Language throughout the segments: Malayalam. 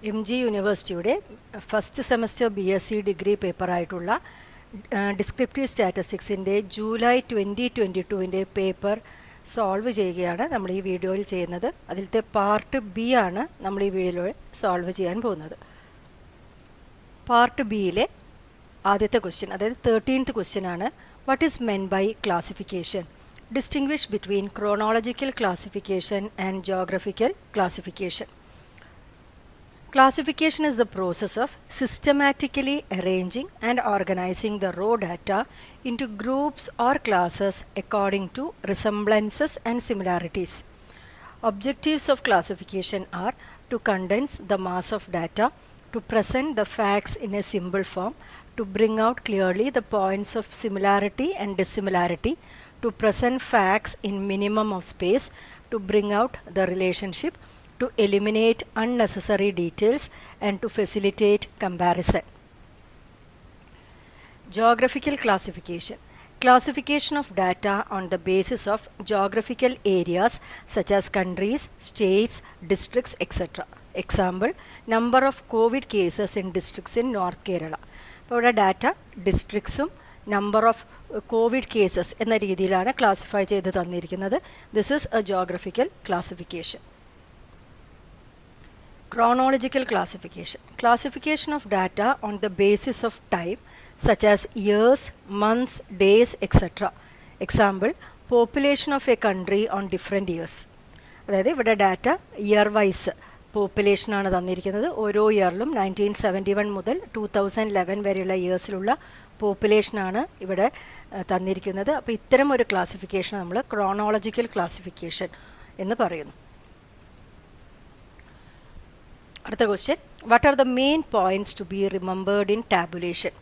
MG യൂണിവേഴ്സിറ്റിയുടെ ഫസ്റ്റ് സെമസ്റ്റർ BSc ഡിഗ്രി പേപ്പറായിട്ടുള്ള ഡിസ്ക്രിപ്റ്റീവ് സ്റ്റാറ്റിസ്റ്റിക്സിൻ്റെ ജൂലൈ 2022 പേപ്പർ സോൾവ് ചെയ്യുകയാണ് നമ്മൾ ഈ വീഡിയോയിൽ ചെയ്യുന്നത്. അതിലത്തെ പാർട്ട് ബി ആണ് നമ്മൾ ഈ വീഡിയോയിൽ സോൾവ് ചെയ്യാൻ പോകുന്നത്. പാർട്ട് ബിയിലെ ആദ്യത്തെ ക്വസ്റ്റ്യൻ, അതായത് 13th ക്വസ്റ്റ്യൻ ആണ്, what is meant by classification? Distinguish between chronological classification and geographical classification. Classification is the process of systematically arranging and organizing the raw data into groups or classes according to resemblances and similarities. Objectives of classification are to condense the mass of data, to present the facts in a simple form, to bring out clearly the points of similarity and dissimilarity, to present facts in minimum of space, to bring out the relationship, to eliminate unnecessary details, and to facilitate comparison. Geographical classification. Classification of data on the basis of geographical areas such as countries, states, districts, etc. Example, number of COVID cases in districts in North Kerala. അപ്പോൾ ഇവിടെ ഡാറ്റ ഡിസ്ട്രിക്ട്സും നമ്പർ ഓഫ് കോവിഡ് കേസസ് എന്ന രീതിയിലാണ് ക്ലാസിഫൈ ചെയ്ത് തന്നിരിക്കുന്നത്. This is a geographical classification. Chronological classification. Classification of data on the basis of time such as years, months, days, etc. Example, population of a country on different years. അതായത് ഇവിടെ ഡാറ്റ ഇയർ വൈസ് പോപ്പുലേഷനാണ് തന്നിരിക്കുന്നത്. ഓരോ ഇയറിലും 1971 മുതൽ 2011 വരെയുള്ള ഇയേഴ്സിലുള്ള പോപ്പുലേഷനാണ് ഇവിടെ തന്നിരിക്കുന്നത്. അപ്പോൾ ഇത്തരം ഒരു ക്ലാസിഫിക്കേഷൻ നമ്മൾ ക്രോണോളജിക്കൽ ക്ലാസിഫിക്കേഷൻ എന്ന് പറയുന്നു. അടുത്ത question, what are the main points to be remembered in tabulation?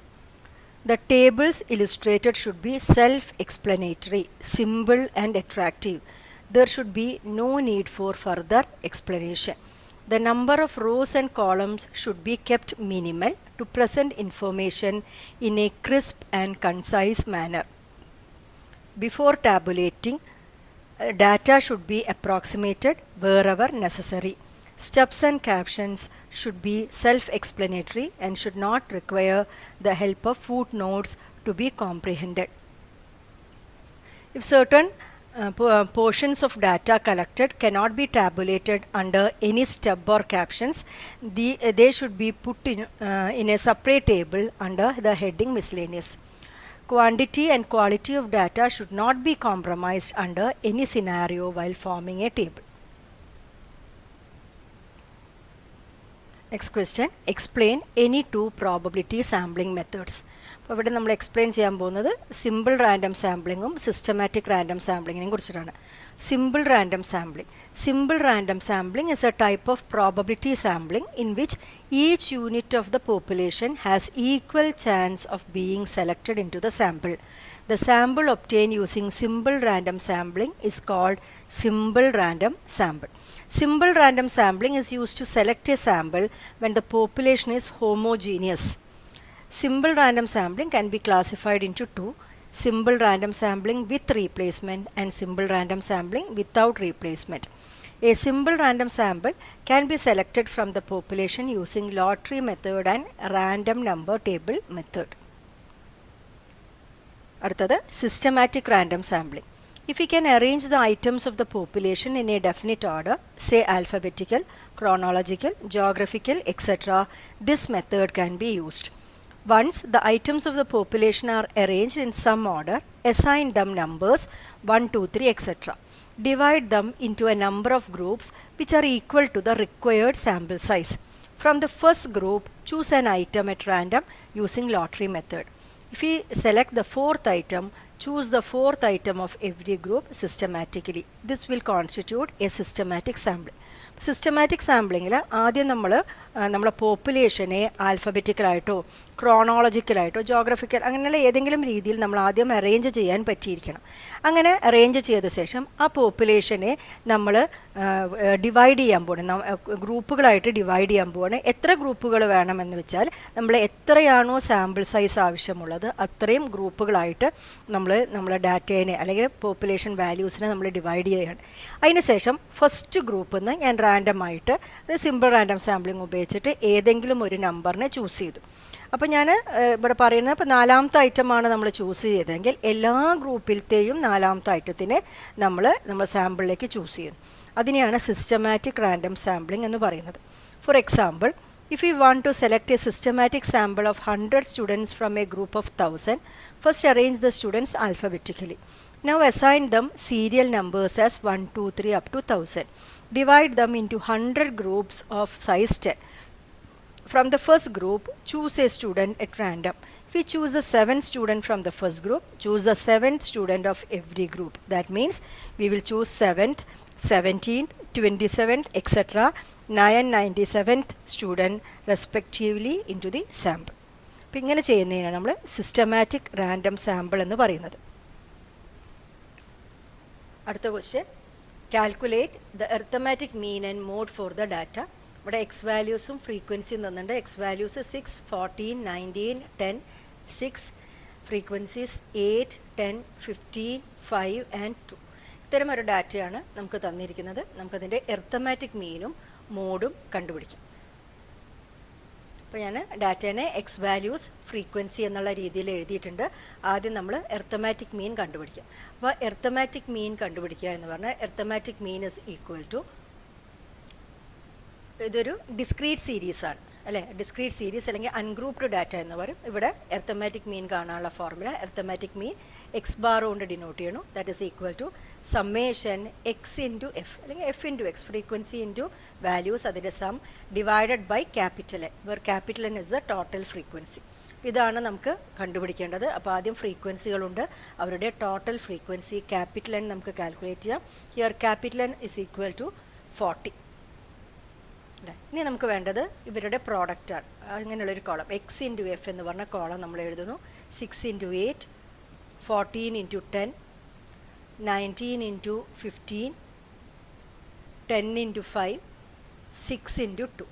The tables illustrated should be self-explanatory, simple and attractive. There should be no need for further explanation. The number of rows and columns should be kept minimal to present information in a crisp and concise manner. Before tabulating, data should be approximated wherever necessary. Steps and captions should be self-explanatory and should not require the help of footnotes to be comprehended. If certain portions of data collected cannot be tabulated under any step or captions, they should be put in a separate table under the heading miscellaneous. Quantity and quality of data should not be compromised under any scenario while forming a table. Next question, explain any two probability sampling methods. അപ്പോൾ ഇവിടെ നമ്മൾ എക്സ്പ്ലെയിൻ ചെയ്യാൻ പോകുന്നത് സിമ്പിൾ റാൻഡം സാമ്പിളിങ്ങും സിസ്റ്റമാറ്റിക് റാൻഡം സാമ്പിളിങ്ങിനെയും കുറിച്ചിട്ടാണ്. Simple random sampling. Simple random sampling is a type of probability sampling in which each unit of the population has equal chance of being selected into the sample. The sample obtained using simple random sampling is called simple random sample. Simple random sampling is used to select a sample when the population is homogeneous. Simple random sampling can be classified into two: simple random sampling with replacement and simple random sampling without replacement. A simple random sample can be selected from the population using lottery method and random number table method. അടുത്തത് systematic random sampling. If we can arrange the items of the population in a definite order, say alphabetical, chronological, geographical, etc., this method can be used. Once the items of the population are arranged in some order, assign them numbers 1, 2, 3, etc. Divide them into a number of groups which are equal to the required sample size. From the first group, choose an item at random using lottery method. If we select the fourth item, choose the fourth item of every group systematically. This will constitute a systematic sampling. Systematic സാമ്പിളിങ്ങിൽ ആദ്യം നമ്മളെ പോപ്പുലേഷനെ ആൽഫബറ്റിക്കലായിട്ടോ ക്രോണോളജിക്കലായിട്ടോ ജോഗ്രഫിക്കൽ അങ്ങനെയുള്ള ഏതെങ്കിലും രീതിയിൽ നമ്മൾ ആദ്യം അറേഞ്ച് ചെയ്യാൻ പറ്റിയിരിക്കണം. അങ്ങനെ അറേഞ്ച് ചെയ്ത ശേഷം ആ പോപ്പുലേഷനെ നമ്മൾ ഡിവൈഡ് ചെയ്യാൻ പോകണം, ഗ്രൂപ്പുകളായിട്ട് ഡിവൈഡ് ചെയ്യാൻ പോവാണ്. എത്ര ഗ്രൂപ്പുകൾ വേണമെന്ന് വെച്ചാൽ നമ്മൾ എത്രയാണോ സാമ്പിൾ സൈസ് ആവശ്യമുള്ളത് അത്രയും ഗ്രൂപ്പുകളായിട്ട് നമ്മളെ ഡാറ്റേനെ അല്ലെങ്കിൽ പോപ്പുലേഷൻ വാല്യൂസിനെ നമ്മൾ ഡിവൈഡ് ചെയ്യുകയാണ്. അതിനുശേഷം ഫസ്റ്റ് ഗ്രൂപ്പിൽ നിന്ന് ഞാൻ റാൻഡമായിട്ട് സിമ്പിൾ റാൻഡം സാമ്പിളിംഗ് ഉപയോഗിച്ചിട്ട് ഏതെങ്കിലും ഒരു നമ്പറിനെ ചൂസ് ചെയ്തു. അപ്പോൾ ഞാൻ ഇവിടെ പറയുന്നത് ഇപ്പോൾ 4ാമത്തെ ഐറ്റമാണ് നമ്മൾ ചൂസ് ചെയ്തതെങ്കിൽ എല്ലാ ഗ്രൂപ്പിലത്തെയും 4ാമത്തെ ഐറ്റത്തിനെ നമ്മൾ സാമ്പിളിലേക്ക് ചൂസ് ചെയ്യുന്നു. അതിനെയാണ് സിസ്റ്റമാറ്റിക് റാൻഡം സാമ്പിളിംഗ് എന്ന് പറയുന്നത്. For example, if we want to select a systematic sample of 100 students from a group of 1000, first arrange the students alphabetically. Now assign them serial numbers as 1, 2, 3 up to 1000. Divide them into 100 groups of size 10. From the first group, choose a student at random. If we choose the 7th student from the first group, choose the 7th student of every group. That means we will choose 7th, 17th, 27th, etc. 97th student respectively into the sample. അപ്പോൾ ഇങ്ങനെ ചെയ്യുന്നതിനാണ് നമ്മൾ സിസ്റ്റമാറ്റിക് റാൻഡം സാമ്പിൾ എന്ന് പറയുന്നത്. അടുത്ത question, calculate the arithmetic mean and mode for the data. ഇവിടെ എക്സ് വാല്യൂസും ഫ്രീക്വൻസിയും തന്നിട്ടുണ്ട്. X values 6, 14, 19, 10, 6, frequencies 8, 10, 15, 5 and 2. ഇത്തരം ഒരു ഡാറ്റയാണ് നമുക്ക് തന്നിരിക്കുന്നത്. നമുക്കതിൻ്റെ അരിത്മെറ്റിക് മീനും മോഡും കണ്ടുപിടിക്കാം. അപ്പോൾ ഞാൻ ഡാറ്റേനെ എക്സ് വാല്യൂസ് ഫ്രീക്വൻസി എന്നുള്ള രീതിയിൽ എഴുതിയിട്ടുണ്ട്. ആദ്യം നമ്മൾ അരിത്മെറ്റിക് മീൻ കണ്ടുപിടിക്കാം. അപ്പോൾ അരിത്മെറ്റിക് മീൻ കണ്ടുപിടിക്കുക എന്ന് പറഞ്ഞാൽ arithmetic mean is equal to, ഇതൊരു ഡിസ്ക്രീറ്റ് സീരീസാണ് അല്ലേ, ഡിസ്ക്രീറ്റ് സീരീസ് അല്ലെങ്കിൽ അൺഗ്രൂപ്പ്ഡ് ഡാറ്റ എന്ന് പറയും. ഇവിടെ അരിത്മെറ്റിക് മീൻ കാണാനുള്ള formula arithmetic mean x bar കൊണ്ട് ഡിനോട്ട് ചെയ്യണം. That is equal to summation x into f അല്ലെങ്കിൽ f into x, frequency into values, അതിൻ്റെ sum divided by capital N, where capital N is the total frequency. ഇതാണ് നമുക്ക് കണ്ടുപിടിക്കേണ്ടത്. അപ്പോൾ ആദ്യം ഫ്രീക്വൻസികളുണ്ട്, അവരുടെ ടോട്ടൽ ഫ്രീക്വൻസി ക്യാപിറ്റൽ എൻ നമുക്ക് കാൽക്കുലേറ്റ് ചെയ്യാം. Here capital N is equal to 40. ഇനി നമുക്ക് വേണ്ടത് ഇവരുടെ പ്രോഡക്റ്റാണ്. അങ്ങനെയുള്ളൊരു കോളം എക്സ് ഇൻറ്റു എഫ് എന്ന് പറഞ്ഞ കോളം നമ്മൾ എഴുതുന്നു. 6 into 8, 14 into 10, 19 into 15, 10 into 5, 6 into 2.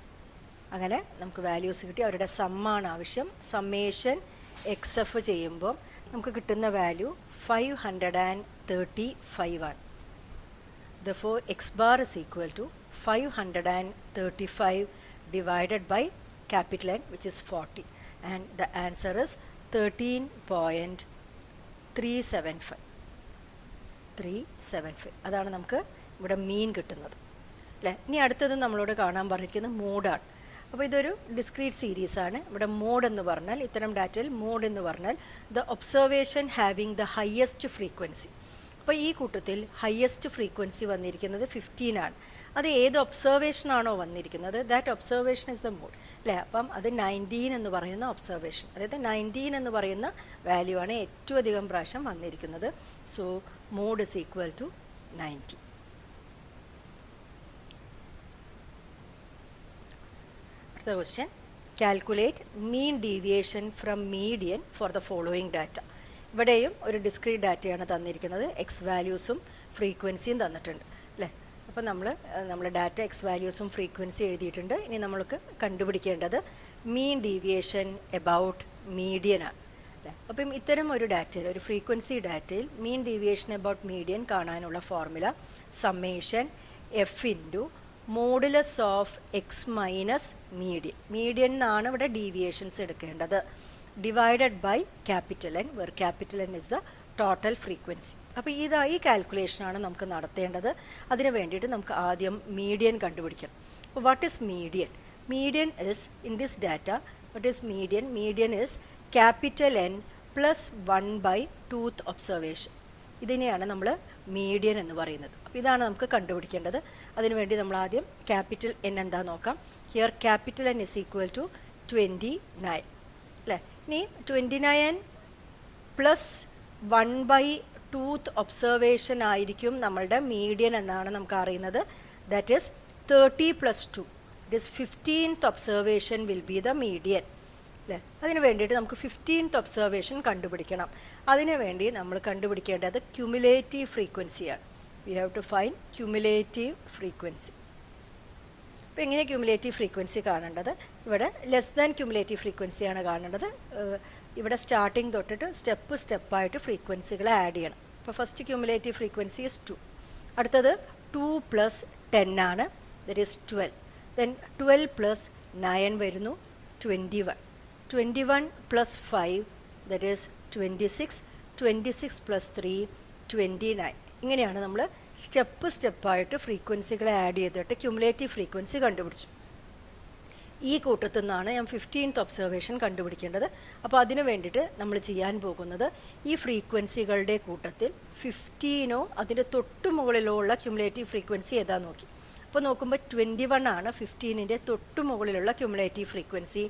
അങ്ങനെ നമുക്ക് വാല്യൂസ് കിട്ടി. അവരുടെ സമ്മാണ് ആവശ്യം. സമ്മേഷൻ എക്സ് എഫ് ചെയ്യുമ്പോൾ നമുക്ക് കിട്ടുന്ന വാല്യൂ 535 ആണ്. Therefore x bar is equal to 535 divided by capital N, which is 40, and the answer is 13.375. അതാണ് നമുക്ക് ഇവിടെ മീൻ കിട്ടുന്നത് അല്ലേ. ഇനി അടുത്തത് നമ്മളോട് കാണാൻ പറഞ്ഞിരിക്കുന്നത് മോഡാണ്. അപ്പോൾ ഇതൊരു ഡിസ്ക്രീറ്റ് സീരീസ് ആണ്. ഇവിടെ മോഡ് എന്ന് പറഞ്ഞാൽ, ഇത്തരം ഡാറ്റയിൽ മോഡ് എന്ന് പറഞ്ഞാൽ the observation having the highest frequency. അപ്പോൾ ഈ കൂട്ടത്തിൽ ഹയസ്റ്റ് ഫ്രീക്വൻസി വന്നിരിക്കുന്നത് 15 ആണ്. അത് ഏത് ഒബ്സർവേഷനാണോ വന്നിരിക്കുന്നത്, that observation is the mode അല്ലേ. അപ്പം അത് 19 എന്ന് പറയുന്ന ഒബ്സർവേഷൻ, അതായത് 19 എന്ന് പറയുന്ന വാല്യൂ ആണ് ഏറ്റവും അധികം പ്രാവശ്യം വന്നിരിക്കുന്നത്. So mode is equal to 90. അടുത്ത question, calculate mean deviation from median for the following data. ഇവിടെയും ഒരു ഡിസ്ക്രീറ്റ് ഡാറ്റയാണ് തന്നിരിക്കുന്നത്. എക്സ് വാല്യൂസും ഫ്രീക്വൻസിയും തന്നിട്ടുണ്ട് അല്ലേ. അപ്പോൾ നമ്മൾ ഡാറ്റ എക്സ് വാല്യൂസും ഫ്രീക്വൻസി എഴുതിയിട്ടുണ്ട്. ഇനി നമ്മൾക്ക് കണ്ടുപിടിക്കേണ്ടത് മീൻ ഡീവിയേഷൻ എബൌട്ട് മീഡിയൻ ആണ് അല്ലേ. അപ്പം ഇത്തരം ഒരു ഡാറ്റയിൽ, ഒരു ഫ്രീക്വൻസി ഡാറ്റയിൽ മീൻ ഡീവിയേഷൻ എബൌട്ട് മീഡിയൻ കാണാനുള്ള formula summation f into modulus of x minus median. Median എന്നാണ് ഇവിടെ ഡീവിയേഷൻസ് എടുക്കേണ്ടത്. Divided by capital N, where capital N is the total frequency. അപ്പോൾ ഈ കാൽക്കുലേഷനാണ് നമുക്ക് നടത്തേണ്ടത്. അതിന് വേണ്ടിയിട്ട് നമുക്ക് ആദ്യം മീഡിയൻ കണ്ടുപിടിക്കണം. അപ്പോൾ what is median? Median is in this data, what is median? Median is capital N plus 1/2th observation. ഇതിനെയാണ് നമ്മൾ മീഡിയൻ എന്ന് പറയുന്നത്. അപ്പോൾ ഇതാണ് നമുക്ക് കണ്ടുപിടിക്കേണ്ടത്. അതിനുവേണ്ടി നമ്മൾ ആദ്യം ക്യാപിറ്റൽ എൻ എന്താ നോക്കാം. Here capital N is equal to 29 അല്ലേ. ഇനി 29 പ്ലസ് 1/2th ഒബ്സർവേഷൻ ആയിരിക്കും നമ്മളുടെ മീഡിയൻ എന്നാണ് നമുക്ക് അറിയുന്നത്. That is 30 + 2, it is 15th observation will be the median അല്ലേ. അതിന് വേണ്ടിയിട്ട് നമുക്ക് 15th ഒബ്സർവേഷൻ കണ്ടുപിടിക്കണം. അതിനു വേണ്ടി നമ്മൾ കണ്ടുപിടിക്കേണ്ടത് cumulative ഫ്രീക്വൻസിയാണ്. we have to find cumulative frequency. അപ്പോൾ എങ്ങനെ ക്യുമുലേറ്റീവ് ഫ്രീക്വൻസി കാണേണ്ടത്? ഇവിടെ ലെസ് ദാൻ ക്യുമുലേറ്റീവ് ഫ്രീക്വൻസിയാണ് കാണേണ്ടത്. ഇവിടെ സ്റ്റാർട്ടിങ് തൊട്ടിട്ട് സ്റ്റെപ്പായിട്ട് ഫ്രീക്വൻസികൾ ആഡ് ചെയ്യണം. അപ്പോൾ ഫസ്റ്റ് ക്യുമുലേറ്റീവ് ഫ്രീക്വൻസി ഇസ് 2. അടുത്തത് 2 + 10 ആണ്, ദറ്റ് ഈസ് 12. ദെൻ 12 + 9 വരുന്നു 21. 21 + 5 ദറ്റ് ഈസ് 26. 26 + 3 29. ഇങ്ങനെയാണ് നമ്മൾ സ്റ്റെപ്പായിട്ട് ഫ്രീക്വൻസികളെ ആഡ് ചെയ്തിട്ട് ക്യുമുലേറ്റീവ് ഫ്രീക്വൻസി കണ്ടുപിടിച്ചു. ഈ കൂട്ടത്തിൽ നിന്നാണ് ഞാൻ 15th ഒബ്സർവേഷൻ കണ്ടുപിടിക്കേണ്ടത്. അപ്പോൾ അതിന് വേണ്ടിയിട്ട് നമ്മൾ ചെയ്യാൻ പോകുന്നത് ഈ ഫ്രീക്വൻസികളുടെ കൂട്ടത്തിൽ 15ഓ അതിൻ്റെ തൊട്ട് മുകളിലോ ഉള്ള ക്യുമുലേറ്റീവ് ഫ്രീക്വൻസി ഏതാ നോക്കി. അപ്പോൾ നോക്കുമ്പോൾ 21 ആണ് 15ൻ്റെ തൊട്ട് മുകളിലുള്ള ക്യുമുലേറ്റീവ് ഫ്രീക്വൻസി.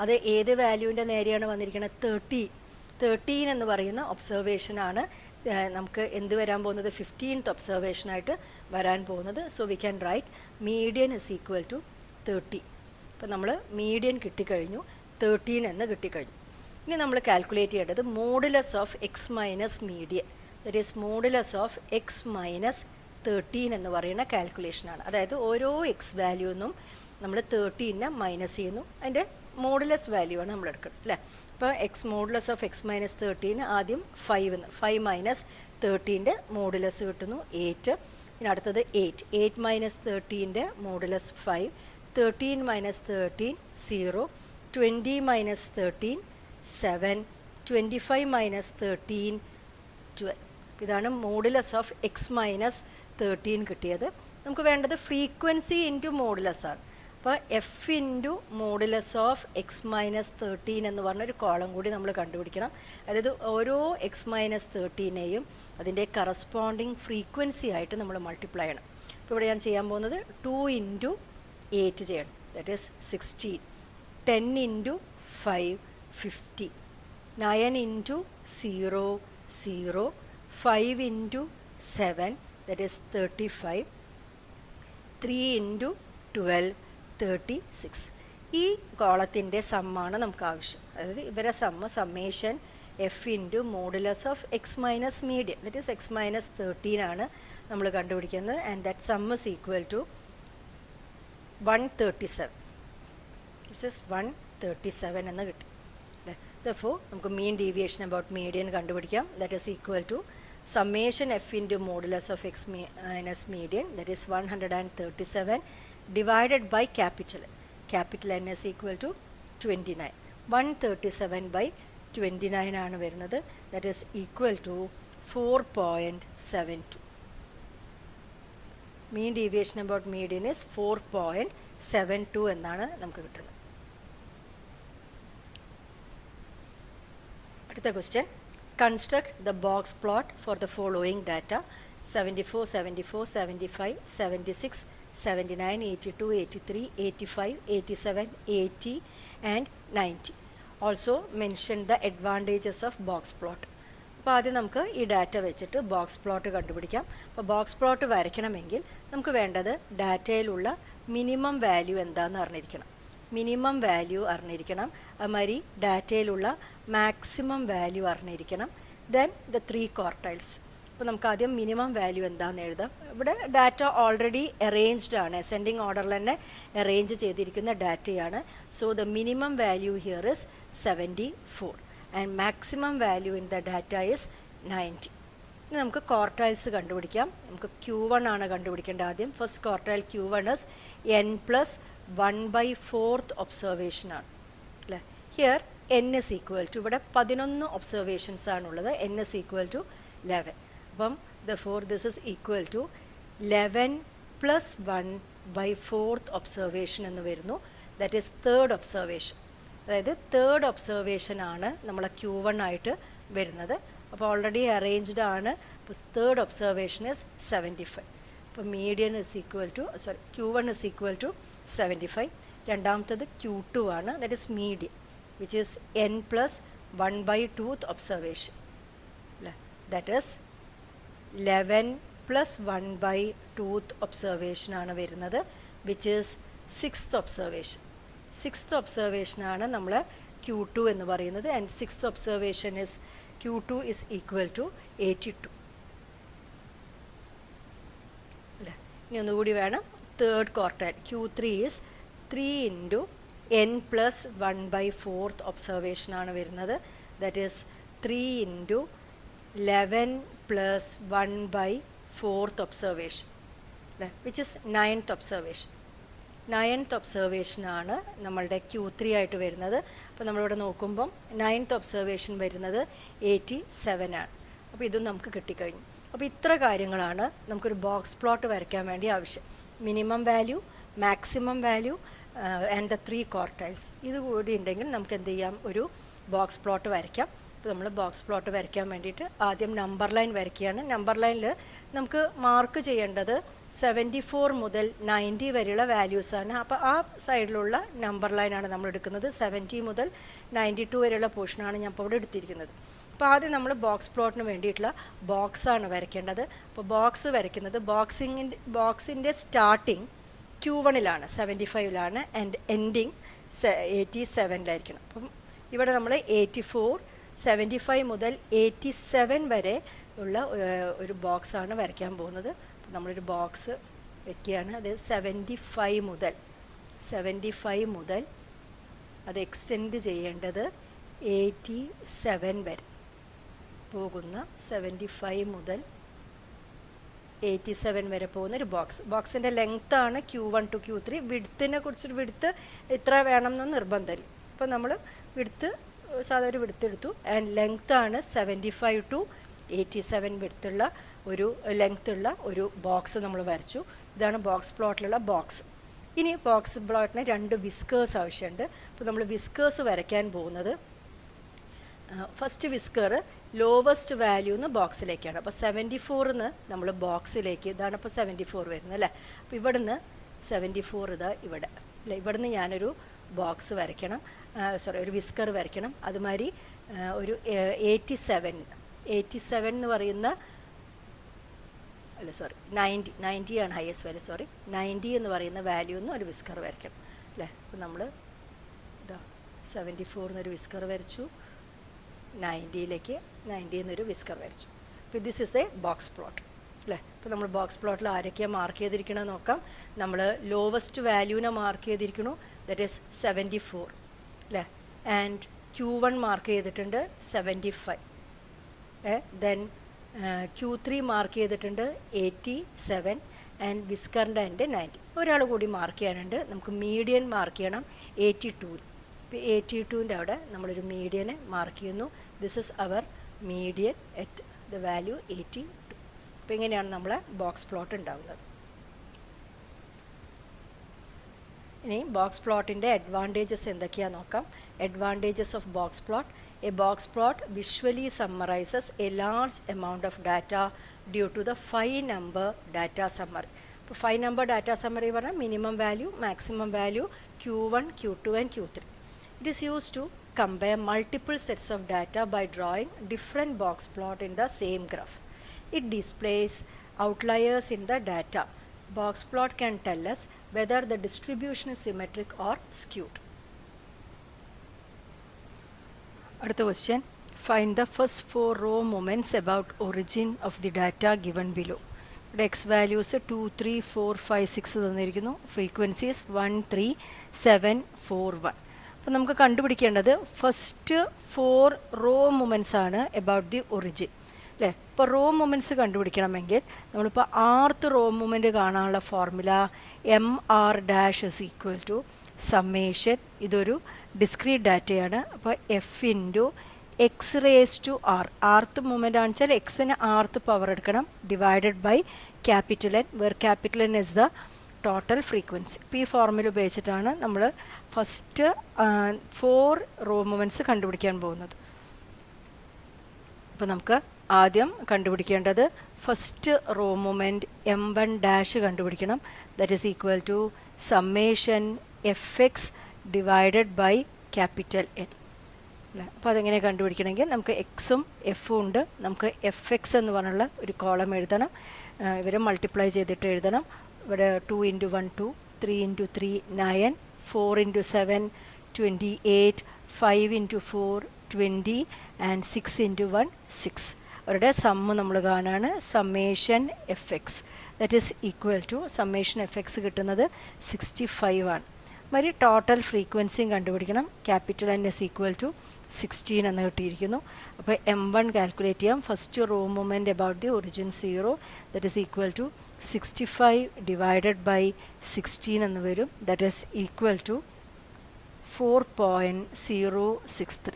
അത് ഏത് വാല്യൂവിൻ്റെ നേരെയാണ് വന്നിരിക്കുന്നത്? 13 എന്ന് പറയുന്ന ഒബ്സർവേഷനാണ് നമുക്ക് എന്ത് വരാൻ പോകുന്നത്? 15th ഒബ്സർവേഷനായിട്ട് വരാൻ പോകുന്നത്. So we can write median is equal to 30. അപ്പോൾ നമ്മൾ മീഡിയൻ കിട്ടിക്കഴിഞ്ഞു, 13 എന്ന് കിട്ടിക്കഴിഞ്ഞു. ഇനി നമ്മൾ കാൽക്കുലേറ്റ് ചെയ്യേണ്ടത് modulus of x minus median, that is modulus of x minus 13 എന്ന് പറയുന്ന കാൽക്കുലേഷനാണ്. അതായത് ഓരോ എക്സ് വാല്യൂന്നും നമ്മൾ 13നെ മൈനസ് ചെയ്യുന്നു, അതിൻ്റെ മോഡുലസ് വാല്യൂ ആണ് നമ്മൾ എടുക്കുന്നത് അല്ലേ. അപ്പോൾ X modulus of x minus 13 ആദ്യം 5 മൈനസ് 13ൻ്റെ മോഡുലസ് കിട്ടുന്നു 8. പിന്നെ അടുത്തത് 8 മൈനസ് 13ൻ്റെ മോഡുലസ് 5. 13 മൈനസ് 13 0. 20 മൈനസ് 13 7. 25 മൈനസ് 13 12. ഇതാണ് മോഡുലസ് ഓഫ് എക്സ് മൈനസ് 13 കിട്ടിയത്. നമുക്ക് വേണ്ടത് ഫ്രീക്വൻസി ഇൻറ്റു മോഡുലസ് ആണ്. അപ്പോൾ f into modulus of x minus 13 എന്ന് പറഞ്ഞൊരു കോളം കൂടി നമ്മൾ കണ്ടുപിടിക്കണം. അതായത് ഓരോ എക്സ് മൈനസ് 13നെയും അതിൻ്റെ കറസ്പോണ്ടിങ് ഫ്രീക്വൻസി ആയിട്ട് നമ്മൾ മൾട്ടിപ്ലൈ ചെയ്യണം. ഇപ്പോൾ ഇവിടെ ഞാൻ ചെയ്യാൻ പോകുന്നത് 2 ഇൻറ്റു 8 ചെയ്യണം, that is 16. 10 into 5 50. 9 into 0 0. 5 into 7 that is 35. 3 into 12 36. ഈ കോളത്തിൻ്റെ സമ്മാണ് നമുക്ക് ആവശ്യം. അതായത് ഇവരെ summation f into modulus of x minus median, that is x minus 13 ആണ് നമ്മൾ കണ്ടുപിടിക്കുന്നത്. And that sum is equal to 137. This is 137 എന്ന് കിട്ടി അല്ലേ. ദെർഫോർ നമുക്ക് മീൻ ഡീവിയേഷൻ അബൌട്ട് മീഡിയൻ കണ്ടുപിടിക്കാം. That is equal to summation f into modulus of x minus median, that is 137 divided by capital N is equal to 29. 137 by 29 ആണ് വരുന്നത്, that is equal to 4.72. mean deviation about median is 4.72 എന്നാണ് നമുക്ക് കിട്ടുന്നത്. അടുത്ത question, construct the box plot for the following data: 74, 74, 75, 76, 79, 82, 83, 85, 87, 80 and 90. Also mention the advantages of box plot. അപ്പോൾ ആദ്യം നമുക്ക് ഈ ഡാറ്റ വെച്ചിട്ട് ബോക്സ് പ്ലോട്ട് കണ്ടുപിടിക്കാം. അപ്പോൾ ബോക്സ് പ്ലോട്ട് വരയ്ക്കണമെങ്കിൽ നമുക്ക് വേണ്ടത് ഡാറ്റയിലുള്ള മിനിമം വാല്യൂ എന്താണെന്ന് അറിഞ്ഞിരിക്കണം. മിനിമം വാല്യൂ അറിഞ്ഞിരിക്കണം. അതുമാതിരി ഡാറ്റയിലുള്ള മാക്സിമം വാല്യൂ അറിഞ്ഞിരിക്കണം. Then the 3 quartiles. അപ്പോൾ നമുക്ക് ആദ്യം മിനിമം വാല്യൂ എന്താണെന്ന് എഴുതാം. ഇവിടെ ഡാറ്റ ഓൾറെഡി അറേഞ്ച്ഡ് ആണ്, അസെൻഡിങ് ഓർഡറിൽ തന്നെ അറേഞ്ച് ചെയ്തിരിക്കുന്ന ഡാറ്റയാണ്. So the minimum value here is 74 and maximum value in the data is 90. ഇനി നമുക്ക് ക്വാർട്ടൈൽസ് കണ്ടുപിടിക്കാം. നമുക്ക് Q1 ആണ് കണ്ടുപിടിക്കേണ്ടത് ആദ്യം. First quartile Q1 is n+1/4 observation ആണ് അല്ലേ. Here n is equal to, ഇവിടെ 11 ഒബ്സർവേഷൻസ് ആണുള്ളത്, n is equal to 11. അപ്പം therefore this is equal to 11 + 1/4 observation എന്ന് വരുന്നു. That is third observation. അതായത് തേർഡ് ഒബ്സർവേഷൻ ആണ് നമ്മളെ Q1 ആയിട്ട് വരുന്നത്. അപ്പോൾ ഓൾറെഡി അറേഞ്ച്ഡ് ആണ്. അപ്പോൾ തേർഡ് ഒബ്സർവേഷൻ ഇസ് 75. അപ്പോൾ median is equal to Q1 is equal to 75. രണ്ടാമത്തത് Q2 ആണ്, that is median, which is n+1/2 observation. That is 11 + 1/2 observation ആണ് വരുന്നത്, which is 6th observation. 6th observation ആണ് നമ്മൾ Q2 എന്ന് പറയുന്നത്. and 6th observation is Q2 is equal to 82. ഇനി ഒന്നുകൂടി വേണം. Third quartile Q3 is 3 into n plus 1/4 ഒബ്സർവേഷനാണ് വരുന്നത്. That is 3 into 11 plus 1/4 observation അല്ലേ, which is 9th observation. 9th ഒബ്സർവേഷനാണ് നമ്മളുടെ Q3 ആയിട്ട് വരുന്നത്. അപ്പോൾ നമ്മളിവിടെ നോക്കുമ്പം 9th ഒബ്സർവേഷൻ വരുന്നത് 87 ആണ്. അപ്പോൾ ഇതും നമുക്ക് കിട്ടിക്കഴിഞ്ഞു. അപ്പോൾ ഇത്ര കാര്യങ്ങളാണ് നമുക്കൊരു ബോക്സ് പ്ലോട്ട് വരയ്ക്കാൻ വേണ്ടി ആവശ്യം. Minimum value, maximum value and the 3 quartiles. ഇത് കൂടി ഉണ്ടെങ്കിൽ നമുക്ക് എന്ത് ചെയ്യാം, ഒരു ബോക്സ് പ്ലോട്ട് വരയ്ക്കാം. അപ്പോൾ നമ്മൾ ബോക്സ് പ്ലോട്ട് വരയ്ക്കാൻ വേണ്ടിയിട്ട് ആദ്യം നമ്പർ ലൈൻ വരയ്ക്കുകയാണ്. നമ്പർ ലൈനിൽ നമുക്ക് മാർക്ക് ചെയ്യേണ്ടത് 74 മുതൽ 90 വരെയുള്ള വാല്യൂസാണ്. അപ്പോൾ ആ സൈഡിലുള്ള നമ്പർ ലൈനാണ് നമ്മൾ എടുക്കുന്നത്. 70 മുതൽ 92 വരെയുള്ള പോർഷനാണ് ഞാൻ ഇപ്പോൾ ഇവിടെ എടുത്തിരിക്കുന്നത്. അപ്പോൾ ആദ്യം നമ്മൾ ബോക്സ് പ്ലോട്ടിന് വേണ്ടിയിട്ടുള്ള ബോക്സാണ് വരയ്ക്കേണ്ടത്. അപ്പോൾ ബോക്സ് വരയ്ക്കുന്നത് ബോക്സിൻ്റെ സ്റ്റാർട്ടിങ് Q1ലാണ്, 75ലാണ്, ആൻഡ് എൻഡിങ് 87ലായിരിക്കണം. അപ്പം ഇവിടെ നമ്മൾ 84, 75 മുതൽ 87 വരെ ഉള്ള ഒരു ബോക്സാണ് വരയ്ക്കാൻ പോകുന്നത്. നമ്മളൊരു ബോക്സ് വെക്കുകയാണ്. അത് 75 മുതൽ അത് എക്സ്റ്റെൻഡ് ചെയ്യേണ്ടത് 87 വരെ പോകുന്ന 75 മുതൽ 87 വരെ പോകുന്ന ഒരു ബോക്സിൻ്റെ ലെങ്ത്താണ് Q1 to Q3. വിഡ്ത്തിനെ കുറിച്ചൊരു വിഡ്ത്ത് ഇത്ര വേണം എന്ന് നിർബന്ധമില്ല. അപ്പോൾ നമ്മൾ വിഡ്ത്ത് സാധാരണ ഒരു വിഡ്ത്ത് എടുത്തു. ആൻഡ് ലെങ്ത്താണ് 75 to 87 വിഡ്ത്തുള്ള ഒരു ലെങ്ത്തുള്ള ഒരു ബോക്സ് നമ്മൾ വരച്ചു. ഇതാണ് ബോക്സ് പ്ലോട്ടിലുള്ള ബോക്സ്. ഇനി ബോക്സ് പ്ലോട്ടിന് 2 വിസ്കേഴ്സ് ആവശ്യമുണ്ട്. അപ്പോൾ നമ്മൾ വിസ്കേഴ്സ് വരയ്ക്കാൻ പോകുന്നത് ഫസ്റ്റ് വിസ്കർ ലോവസ്റ്റ് വാല്യൂ എന്ന് ബോക്സിലേക്കാണ്. അപ്പോൾ 74ന്ന് നമ്മൾ ബോക്സിലേക്ക്, ഇതാണ് ഇപ്പോൾ 74 വരുന്നത് അല്ലേ. അപ്പോൾ ഇവിടുന്ന് 74 ഇതാ ഇവിടെ അല്ലേ, ഇവിടുന്ന് ഞാനൊരു ബോക്സ് വരയ്ക്കണം, ഒരു വിസ്കർ വരയ്ക്കണം. അതുമാതിരി ഒരു 87 എന്ന് പറയുന്ന 90 ആണ് ഹയസ്റ്റ് വാല്യൂ, 90 എന്ന് പറയുന്ന വാല്യൂ എന്ന് ഒരു വിസ്കർ വരയ്ക്കണം അല്ലേ. അപ്പോൾ നമ്മൾ ഇതാ 74 എന്നൊരു വിസ്കർ വരച്ചു, 90 എന്നൊരു വിസ്കർ വരച്ചു. അപ്പോൾ this is the box plot അല്ലേ. അപ്പോൾ നമ്മൾ ബോക്സ് പ്ലോട്ടിൽ ആരൊക്കെയാണ് മാർക്ക് ചെയ്തിരിക്കണമെന്ന് നോക്കാം. നമ്മൾ ലോവസ്റ്റ് വാല്യൂവിനെ മാർക്ക് ചെയ്തിരിക്കണു, ദറ്റ് ഈസ് 74 അല്ലേ. ആൻഡ് Q1 മാർക്ക് ചെയ്തിട്ടുണ്ട് 75, ദെൻ Q3 മാർക്ക് ചെയ്തിട്ടുണ്ട് 87, ആൻഡ് വിസ്കറിൻ്റെ എൻ്റെ 90. ഒരാൾ കൂടി മാർക്ക് ചെയ്യാനുണ്ട്, നമുക്ക് മീഡിയൻ മാർക്ക് ചെയ്യണം 82. ഇപ്പോൾ 82ൻ്റെ അവിടെ നമ്മളൊരു മീഡിയനെ മാർക്ക് ചെയ്യുന്നു. This is our median at the value 82. അപ്പോൾ ഇങ്ങനെയാണ് നമ്മളെ ബോക്സ് പ്ലോട്ട് ഉണ്ടാകുന്നത്. ഇനി ബോക്സ് പ്ലോട്ടിൻ്റെ അഡ്വാൻറ്റേജസ് എന്തൊക്കെയാണെന്ന് നോക്കാം. Advantages of box plot. A box plot visually summarizes a large amount of data due to the 5-number data summary. ഇപ്പോൾ 5-number data summary പറഞ്ഞാൽ minimum value, maximum value, Q1, Q2 and Q3. It is used to compare multiple sets of data by drawing different box plot in the same graph. It displays outliers in the data. Box plot can tell us whether the distribution is symmetric or skewed. അടുത്ത question, find the first 4 row moments about origin of the data given below. ഇവിടെ എക്സ് വാല്യൂസ് 2, 3, 4, 5, 6 തന്നിരിക്കുന്നു. ഫ്രീക്വൻസീസ് 1, 3, 7, 4, 1. അപ്പോൾ നമുക്ക് കണ്ടുപിടിക്കേണ്ടത് ഫസ്റ്റ് 4 row moments ആണ് about the origin അല്ലേ. ഇപ്പോൾ റോ മൊമെൻറ്റ്സ് കണ്ടുപിടിക്കണമെങ്കിൽ നമ്മളിപ്പോൾ ആർത്ത് റോ മൊമെൻറ്റ് കാണാനുള്ള formula MR' is equal to summation. ഇതൊരു ഡിസ്ക്രീറ്റ് ഡാറ്റയാണ്. അപ്പോൾ f into x raise to r, rth movement ആണെന്ന് വെച്ചാൽ എക്സിന് ആർത്ത് പവർ എടുക്കണം, divided by capital n, where capital N is the total frequency. ഇപ്പോൾ ഈ ഫോർമുല ഉപയോഗിച്ചിട്ടാണ് നമ്മൾ ഫസ്റ്റ് 4 റോ മൂവ്മെൻറ്റ്സ് കണ്ടുപിടിക്കാൻ പോകുന്നത്. അപ്പോൾ നമുക്ക് ആദ്യം കണ്ടുപിടിക്കേണ്ടത് ഫസ്റ്റ് റോ മൂവ്മെൻറ്റ് M1' കണ്ടുപിടിക്കണം. That is equal to summation Fx divided by capital N അല്ലേ. അപ്പോൾ അതെങ്ങനെ കണ്ടുപിടിക്കണമെങ്കിൽ നമുക്ക് എക്സും എഫും ഉണ്ട്. നമുക്ക് Fx എന്ന് പറഞ്ഞുള്ള ഒരു കോളം എഴുതണം, ഇവരെ മൾട്ടിപ്ലൈ ചെയ്തിട്ട് എഴുതണം. ഇവിടെ 2 × 1 2, 3 × 3 9, 4 × 7 28, 5 × 4 20 ആൻഡ് 6 × 1 6. അവരുടെ സമ്മ് നമ്മൾ കാണുകയാണ്, summation Fx that is equal to summation fx കിട്ടുന്നത് 65 ആണ്. മരി ടോട്ടൽ ഫ്രീക്വൻസിയും കണ്ടുപിടിക്കണം. Capital N is equal to 16 എന്ന് കിട്ടിയിരിക്കുന്നു. അപ്പോൾ M1 കാൽക്കുലേറ്റ് ചെയ്യാം. First raw movement about the origin 0 that is equal to 65 divided by 16 എന്ന് വരും. That is equal to 4.063.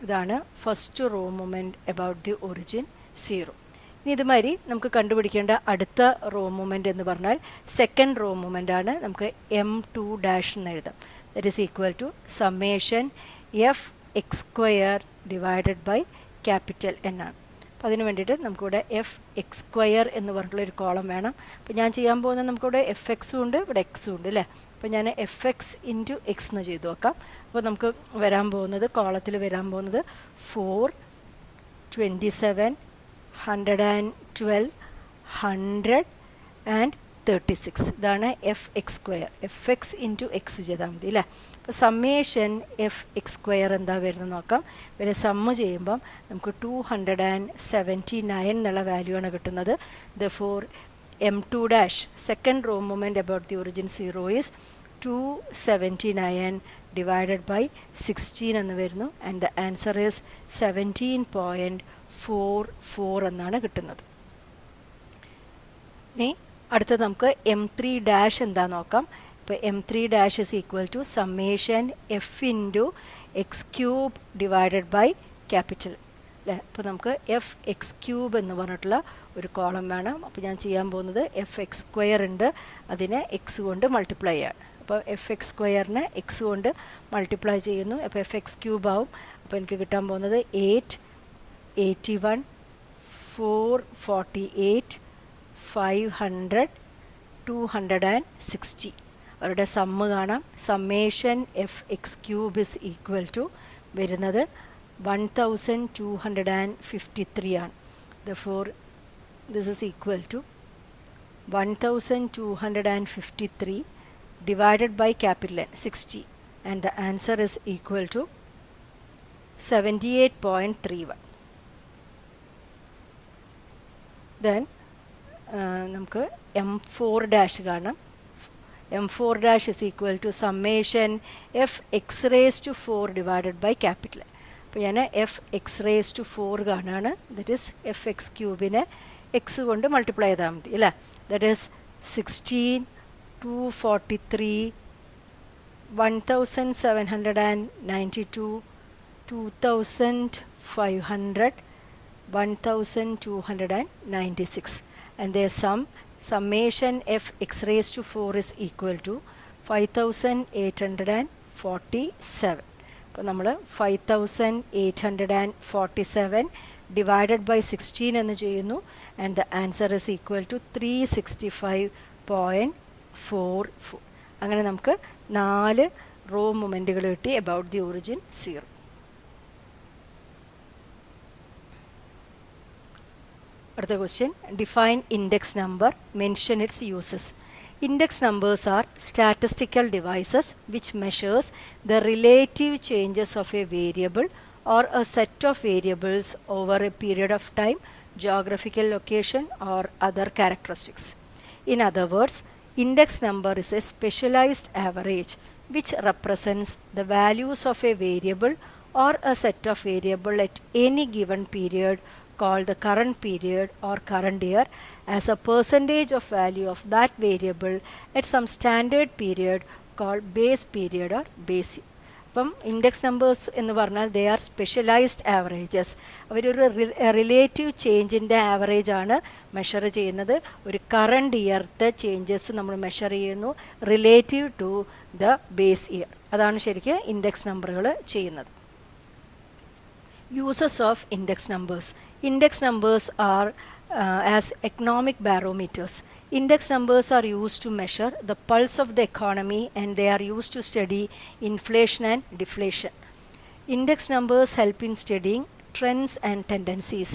ഇതാണ് first raw movement about the origin 0. ഇനി ഇതുമാതിരി നമുക്ക് കണ്ടുപിടിക്കേണ്ട അടുത്ത റോ മൂവ്മെൻറ്റ് എന്ന് പറഞ്ഞാൽ സെക്കൻഡ് റോ മൂവ്മെൻ്റ് ആണ്. നമുക്ക് M2 ഡാഷ് എന്ന് എഴുതാം. That is equal to summation f x square divided by capital N ആണ്. അപ്പോൾ അതിന് വേണ്ടിയിട്ട് നമുക്കിവിടെ എഫ് എക്സ് സ്ക്വയർ എന്ന് പറഞ്ഞിട്ടുള്ളൊരു കോളം വേണം. അപ്പോൾ ഞാൻ ചെയ്യാൻ പോകുന്നത് നമുക്കിവിടെ എഫ് എക്സും ഉണ്ട്, ഇവിടെ എക്സും ഉണ്ട് അല്ലേ. അപ്പോൾ ഞാൻ എഫ് എക്സ് ഇൻറ്റു എക്സ് എന്ന് ചെയ്തു നോക്കാം. അപ്പോൾ നമുക്ക് വരാൻ പോകുന്നത് കോളത്തിൽ വരാൻ പോകുന്നത് 4, 27, 112, 100 ആൻഡ് 36. ഇതാണ് F x square. F X into X ചെയ്താൽ മതി അല്ലേ. അപ്പോൾ സമ്മേഷൻ എഫ് എക്സ് സ്ക്വയർ എന്താ വരുന്നത് നോക്കാം. ഇവരെ സമ്മ് ചെയ്യുമ്പം നമുക്ക് 279 എന്നുള്ള വാല്യൂ ആണ് കിട്ടുന്നത്. Therefore M2 dash second raw movement about the origin 0 is 279 divided by 16 എന്ന് വരുന്നു. ആൻഡ് ദ ആൻസർ ഈസ് 17.44 എന്നാണ് കിട്ടുന്നത്. ഇനി അടുത്തത് നമുക്ക് M3 ഡാഷ് എന്താ നോക്കാം. ഇപ്പോൾ M3 dash is equal to summation f into x cube divided by capital അല്ലേ. അപ്പോൾ നമുക്ക് എഫ് എക്സ് ക്യൂബ് എന്ന് പറഞ്ഞിട്ടുള്ള ഒരു കോളം വേണം. അപ്പോൾ ഞാൻ ചെയ്യാൻ പോകുന്നത് എഫ് എക്സ് സ്ക്വയർ ഉണ്ട്, അതിനെ എക്സ് കൊണ്ട് മൾട്ടിപ്ലൈ ആണ്. അപ്പോൾ എഫ് എക്സ് സ്ക്വയറിനെ എക്സ് കൊണ്ട് മൾട്ടിപ്ലൈ ചെയ്യുന്നു. അപ്പോൾ എഫ് എക്സ് ക്യൂബ് ആവും. അപ്പോൾ എനിക്ക് കിട്ടാൻ പോകുന്നത് 8, 81, 448, 500, 260. അവരുടെ സമ്മ് കാണാം. Summation f x cube is equal to വരുന്നത് 1253 ആണ്. Therefore this is equal to 1253 divided by capital N 60, and the answer is equal to 78.31. Then നമുക്ക് M4 ഡാഷ് കാണാം. M4 dash is equal to summation f x raised to 4 divided by capital. അപ്പോൾ ഞാൻ എഫ് എക്സ് റേസ് ടു 4 കാണാണ്. ദറ്റ് ഈസ് എഫ് എക്സ് ക്യൂബിനെ എക്സ് കൊണ്ട് മൾട്ടിപ്ലൈ ചെയ്താൽ മതി അല്ലേ. That is 16, 243, 1792, 2500, 1296, and their summation f x raised to 4 is equal to 5847. അപ്പോൾ നമ്മൾ 5847 ഡിവൈഡഡ് ബൈ 16 എന്ന് ചെയ്യുന്നു. And the answer is equal to 365.44. അങ്ങനെ നമുക്ക് 4 റോ മൊമെൻറ്റുകൾ കിട്ടി അബൌട്ട് ദി ഒറിജിൻ 0. അടുത്ത question, define index number, mention it's uses. Index numbers are statistical devices which measures the relative changes of a variable or a set of variables over a period of time, geographical location or other characteristics. In other words, index number is a specialized average which represents the values of a variable or a set of variable at any given period called the current period or current year as a percentage of value of that variable at some standard period called base period or base year. അപ്പം ഇൻഡെക്സ് നമ്പേഴ്സ് എന്ന് പറഞ്ഞാൽ ദേ ആർ സ്പെഷ്യലൈസ്ഡ് ആവറേജസ്. അവരൊരു റിലേറ്റീവ് ചേഞ്ചിൻ്റെ ആവറേജ് ആണ് മെഷർ ചെയ്യുന്നത്. ഒരു കറണ്ട് ഇയർത്തെ ചേഞ്ചസ് നമ്മൾ മെഷർ ചെയ്യുന്നു relative to the base year. അതാണ് ശരിക്കും ഇൻഡെക്സ് നമ്പറുകൾ ചെയ്യുന്നത്. Uses of index numbers. Index numbers are as economic barometers. Index numbers are used to measure the pulse of the economy, and they are used to study inflation and deflation. Index numbers help in studying trends and tendencies.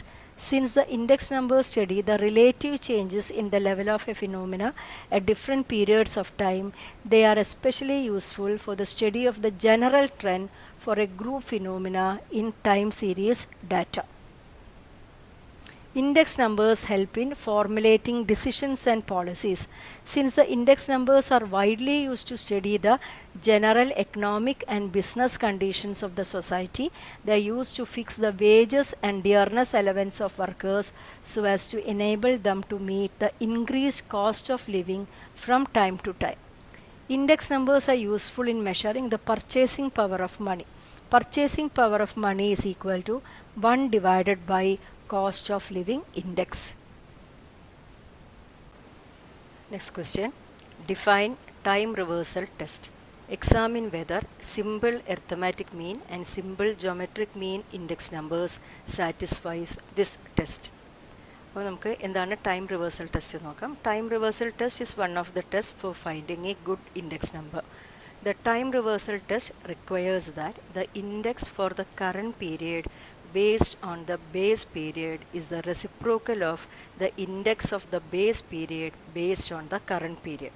Since the index numbers study the relative changes in the level of a phenomena at different periods of time, they are especially useful for the study of the general trend for a group phenomena in time series data. Index numbers help in formulating decisions and policies. Since the index numbers are widely used to study the general economic and business conditions of the society, they are used to fix the wages and dearness allowance of workers so as to enable them to meet the increased cost of living from time to time. Index numbers are useful in measuring the purchasing power of money. Purchasing power of money is equal to 1 divided by cost of living index. Next question. Define time reversal test. Examine whether simple arithmetic mean and simple geometric mean index numbers satisfies this test. അപ്പോൾ നമുക്ക് എന്താണ് ടൈം റിവേഴ്സൽ ടെസ്റ്റ് നോക്കാം. Time reversal test is one of the test for finding A good index number. The time reversal test requires that the index for the current period based on the base period is the reciprocal of the index of the base period based on the current period.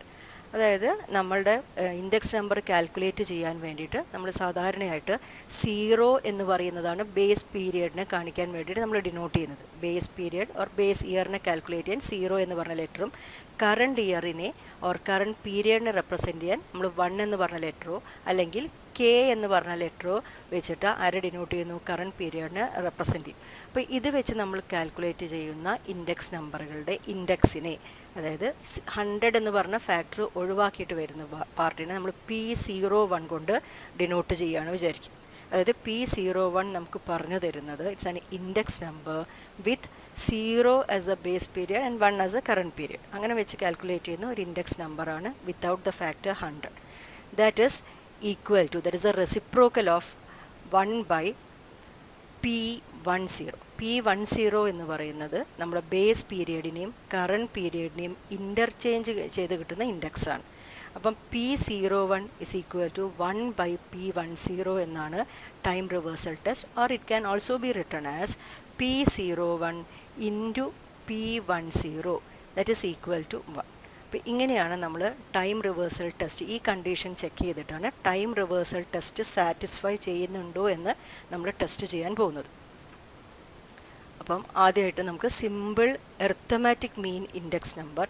അതായത് നമ്മളുടെ ഇൻഡെക്സ് നമ്പർ കാൽക്കുലേറ്റ് ചെയ്യാൻ വേണ്ടിയിട്ട് നമ്മൾ സാധാരണയായിട്ട് 0 എന്ന് പറയുന്നതാണ് ബേസ് പീരിയഡിനെ കാണിക്കാൻ വേണ്ടിയിട്ട് നമ്മൾ ഡിനോട്ട് ചെയ്യുന്നത്. ബേസ് പീരിയഡ് ഓർ ബേസ് ഇയറിനെ കാൽക്കുലേറ്റ് ചെയ്യാൻ 0 എന്ന് പറഞ്ഞ ലെറ്ററും കറണ്ട് ഇയറിനെ ഓർ കറണ്ട് പീരിയഡിനെ റെപ്രസെൻറ്റ് ചെയ്യാൻ നമ്മൾ 1 എന്ന് പറഞ്ഞ ലെറ്ററോ അല്ലെങ്കിൽ കെ എന്ന് പറഞ്ഞ ലെറ്ററോ വെച്ചിട്ട് ആരെ ഡിനോട്ട് ചെയ്യുന്നു, കറണ്ട് പീരിയഡിനെ റെപ്രസെൻറ്റ് ചെയ്യും. അപ്പോൾ ഇത് വെച്ച് നമ്മൾ കാൽക്കുലേറ്റ് ചെയ്യുന്ന ഇൻഡെക്സ് നമ്പറുകളുടെ ഇൻഡെക്സിനെ, അതായത് 100 എന്ന് പറഞ്ഞ ഫാക്ടർ ഒഴിവാക്കിയിട്ട് വരുന്ന പാർട്ടിനെ നമ്മൾ P01 കൊണ്ട് ഡിനോട്ട് ചെയ്യുകയാണ് വിചാരിക്കും. അതായത് P01 നമുക്ക് പറഞ്ഞു തരുന്നത് it's an index number with 0 as the base period and 1 as the current period. അങ്ങനെ വെച്ച് കാൽക്കുലേറ്റ് ചെയ്യുന്ന ഒരു ഇൻഡെക്സ് നമ്പറാണ് without the factor 100. That is equal to, that is a reciprocal of 1 by P10. P10 എന്ന് പറയുന്നത് നമ്മുടെ ബേസ് പീരിയഡിനെയും കറണ്ട് പീരിയഡിനെയും ഇൻ്റർചേഞ്ച് ചെയ്ത് കിട്ടുന്ന ഇൻഡെക്സാണ്. അപ്പം P01 is equal to 1 by P10 എന്നാണ് time reversal test, or it can also be written as P01 into P10, that is equal to 1. അപ്പോൾ ഇങ്ങനെയാണ് നമ്മൾ ടൈം റിവേഴ്സൽ ടെസ്റ്റ്, ഈ കണ്ടീഷൻ ചെക്ക് ചെയ്തിട്ടാണ് ടൈം റിവേഴ്സൽ ടെസ്റ്റ് സാറ്റിസ്ഫൈ ചെയ്യുന്നുണ്ടോ എന്ന് നമ്മൾ ടെസ്റ്റ് ചെയ്യാൻ പോകുന്നത്. അപ്പം ആദ്യമായിട്ട് നമുക്ക് simple arithmetic mean index number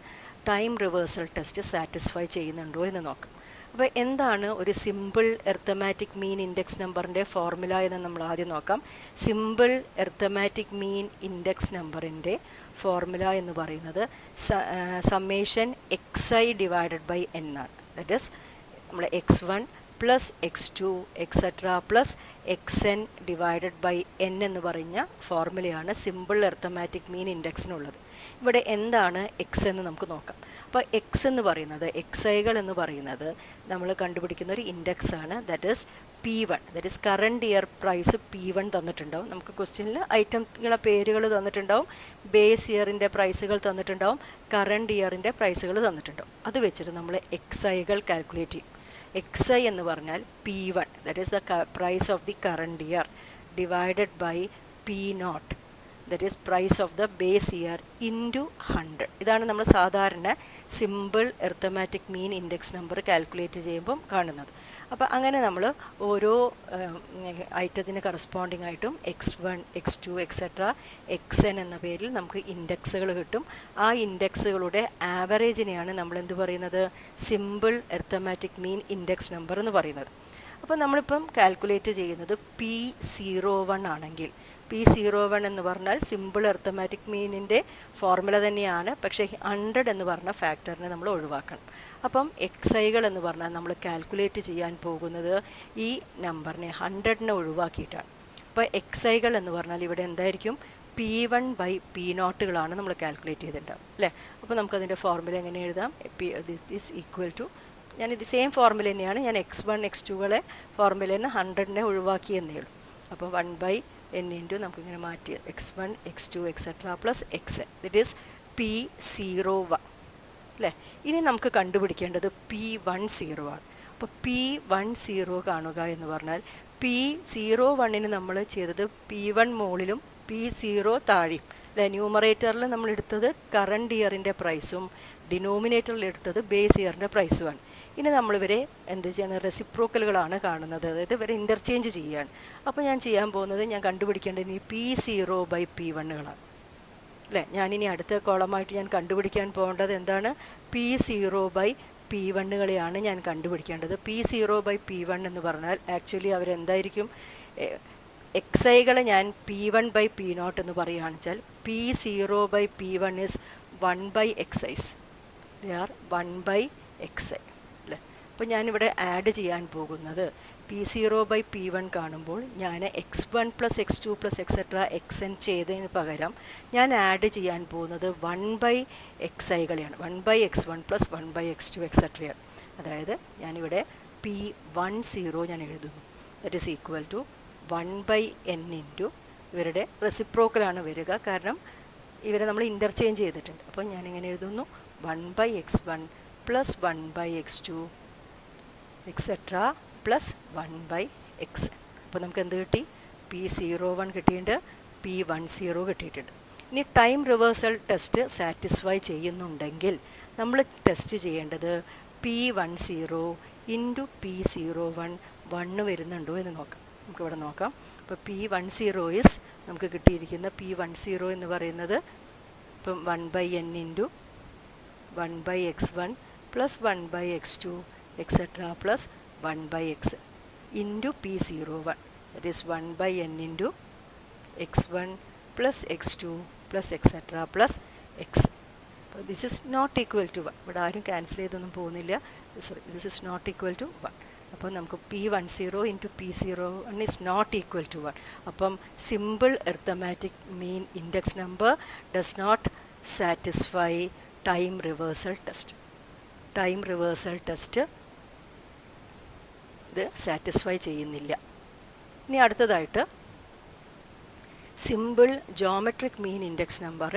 time reversal test satisfy ചെയ്യുന്നുണ്ടോ എന്ന് നോക്കാം. അപ്പോൾ എന്താണ് ഒരു സിമ്പിൾ എർത്തമാറ്റിക് മീൻ ഇൻഡെക്സ് നമ്പറിൻ്റെ ഫോർമുല എന്ന് നമ്മൾ ആദ്യം നോക്കാം. സിമ്പിൾ എർത്തമാറ്റിക് മീൻ ഇൻഡെക്സ് നമ്പറിൻ്റെ ഫോർമുല എന്ന് പറയുന്നത് summation xi divided by n ആണ്. ദാറ്റ് ഈസ് നമ്മൾ x1 plus x2 etcetera plus xn divided by n എന്ന് പറഞ്ഞ ഫോർമുലയാണ് സിമ്പിൾ എർത്തമാറ്റിക് മീൻ ഇൻഡെക്സിനുള്ളത്. ഇവിടെ എന്താണ് x എന്ന് നമുക്ക് നോക്കാം. അപ്പോൾ x എന്ന് പറയുന്നത്, xiകൾ എന്ന് പറയുന്നത് നമ്മൾ കണ്ടുപിടിക്കുന്ന ഒരു ഇൻഡെക്സ് ആണ്. That is P1, that is current year price P1 തന്നിട്ടുണ്ടാവും. നമുക്ക് ക്വസ്റ്റ്യനിൽ ഐറ്റംകളെ പേരുകൾ തന്നിട്ടുണ്ടാവും, ബേസ് ഇയറിൻ്റെ പ്രൈസുകൾ തന്നിട്ടുണ്ടാവും, കറണ്ട് ഇയറിൻ്റെ പ്രൈസുകൾ തന്നിട്ടുണ്ടാവും. അത് വെച്ചിട്ട് നമ്മൾ xiകൾ കാൽക്കുലേറ്റ് ചെയ്യും. xi എന്ന് പറഞ്ഞാൽ P1, that is the price of the current year divided by P0, that is price of the base year into 100. ഇതാണ് നമ്മൾ സാധാരണ simple arithmetic mean index number calculate ചെയ്യുമ്പം കാണുന്നത്. അപ്പോൾ അങ്ങനെ നമ്മൾ ഓരോ ഐറ്റത്തിന് കറസ്പോണ്ടിങ് ആയിട്ടും x1, x2 എക്സെട്ര xn എന്ന പേരിൽ നമുക്ക് ഇൻഡെക്സുകൾ കിട്ടും. ആ ഇൻഡെക്സുകളുടെ ആവറേജിനെയാണ് നമ്മൾ എന്ത് പറയുന്നത്, simple arithmetic mean index number എന്ന് പറയുന്നത്. അപ്പോൾ നമ്മളിപ്പം കാൽക്കുലേറ്റ് ചെയ്യുന്നത് P01 ആണെങ്കിൽ, P01 എന്ന് പറഞ്ഞാൽ സിമ്പിൾ എർത്തമാറ്റിക് മീനിൻ്റെ ഫോർമുല തന്നെയാണ്, പക്ഷേ 100 എന്ന് പറഞ്ഞ ഫാക്ടറിനെ നമ്മൾ ഒഴിവാക്കണം. അപ്പം xiകൾ എന്ന് പറഞ്ഞാൽ നമ്മൾ കാൽക്കുലേറ്റ് ചെയ്യാൻ പോകുന്നത് ഈ നമ്പറിനെ 100നെ ഒഴിവാക്കിയിട്ടാണ്. അപ്പോൾ xiകൾ എന്ന് പറഞ്ഞാൽ ഇവിടെ എന്തായിരിക്കും, P1 ബൈ P0കളാണ് നമ്മൾ കാൽക്കുലേറ്റ് ചെയ്തിട്ടുണ്ടാവും അല്ലേ. അപ്പോൾ നമുക്കതിൻ്റെ ഫോർമുല എങ്ങനെ എഴുതാം, ദിസ് ഈസ് ഈക്വൽ ടു, ഞാനിത് സെയിം ഫോർമുല തന്നെയാണ്, ഞാൻ x1 x2കളെ ഫോർമുലയിൽ നിന്ന് 100നെ ഒഴിവാക്കിയെന്നേ ഉള്ളൂ. അപ്പോൾ 1 ബൈ n ഇൻറ്റു നമുക്കിങ്ങനെ മാറ്റി x1 x2 etcetera plus xn, that is P01 അല്ലേ. ഇനി നമുക്ക് കണ്ടുപിടിക്കേണ്ടത് P10 ആണ്. അപ്പോൾ P10 കാണുക എന്ന് പറഞ്ഞാൽ P01ന് നമ്മൾ ചെയ്തത് P1 മുകളിലും P0 താഴെയും അല്ലേ. ന്യൂമറേറ്ററിൽ നമ്മൾ എടുത്തത് കറണ്ട് ഇയറിൻ്റെ പ്രൈസും ഡിനോമിനേറ്ററിൽ എടുത്തത് ബേസ് ഇയറിൻ്റെ പ്രൈസുമാണ്. ഇനി നമ്മളിവരെ എന്ത് ചെയ്യണം, റെസിപ്രോക്കലുകളാണ് കാണുന്നത്, അതായത് ഇവരെ ഇൻ്റർചേഞ്ച് ചെയ്യുകയാണ്. അപ്പോൾ ഞാൻ ചെയ്യാൻ പോകുന്നത്, ഞാൻ കണ്ടുപിടിക്കേണ്ടത് ഈ P0 ബൈ P1കളാണ്. അല്ലേ? ഞാനിനി അടുത്ത കോളമായിട്ട് ഞാൻ കണ്ടുപിടിക്കാൻ പോകേണ്ടത് എന്താണ്? P0/P1 ഞാൻ കണ്ടുപിടിക്കേണ്ടത്. P0/P1 എന്ന് പറഞ്ഞാൽ ആക്ച്വലി അവരെന്തായിരിക്കും? എക്സ് ഐകളെ ഞാൻ P1/P0 എന്ന് പറയുകയാണെന്ന് വെച്ചാൽ P0/P1 is 1/Xis. They are 1/Xi അല്ലേ? അപ്പോൾ ഞാനിവിടെ ആഡ് ചെയ്യാൻ പോകുന്നത് P0/P1 കാണുമ്പോൾ ഞാൻ x1 + x2 + എക്സെട്ര xn ചെയ്തതിന് പകരം ഞാൻ ആഡ് ചെയ്യാൻ പോകുന്നത് 1/Xiകളെയാണ്. 1/x1 + 1/x2 എക്സെട്രയാണ്. അതായത് ഞാനിവിടെ P10 ഞാൻ എഴുതുന്നു. That is equal to 1/n into ഇവരുടെ റെസിപ്രോക്കലാണ് വരിക, കാരണം ഇവരെ നമ്മൾ ഇൻ്റർചേഞ്ച് ചെയ്തിട്ടുണ്ട്. അപ്പോൾ ഞാനിങ്ങനെ എഴുതുന്നു 1/x1 + 1/x2 etcetera plus 1/x. അപ്പോൾ നമുക്ക് എന്ത് കിട്ടി? P01 കിട്ടിയിട്ടുണ്ട്, P10 കിട്ടിയിട്ടുണ്ട്. ഇനി ടൈം റിവേഴ്സൽ ടെസ്റ്റ് സാറ്റിസ്ഫൈ ചെയ്യുന്നുണ്ടെങ്കിൽ നമ്മൾ ടെസ്റ്റ് ചെയ്യേണ്ടത് P10 ഇൻറ്റു P01 1 വരുന്നുണ്ടോ എന്ന് നോക്കാം. നമുക്കിവിടെ നോക്കാം. അപ്പോൾ P10 ഇസ് നമുക്ക് കിട്ടിയിരിക്കുന്ന P10 എന്ന് പറയുന്നത് ഇപ്പം 1/n into 1/x1 + 1/x2 etcetera plus 1/x into P01. That is 1/n into x1 + x2 + etcetera plus x. അപ്പോൾ this is not equal to 1. ഇവിടെ ആരും ക്യാൻസൽ ചെയ്തൊന്നും പോകുന്നില്ല. Sorry, this is not equal to 1. അപ്പോൾ നമുക്ക് P10 into P01 is not equal to 1. അപ്പം simple arithmetic mean index number does not satisfy time reversal test. Time reversal test ഇത് സാറ്റിസ്ഫൈ ചെയ്യുന്നില്ല. ഇനി അടുത്തതായിട്ട് simple geometric mean index number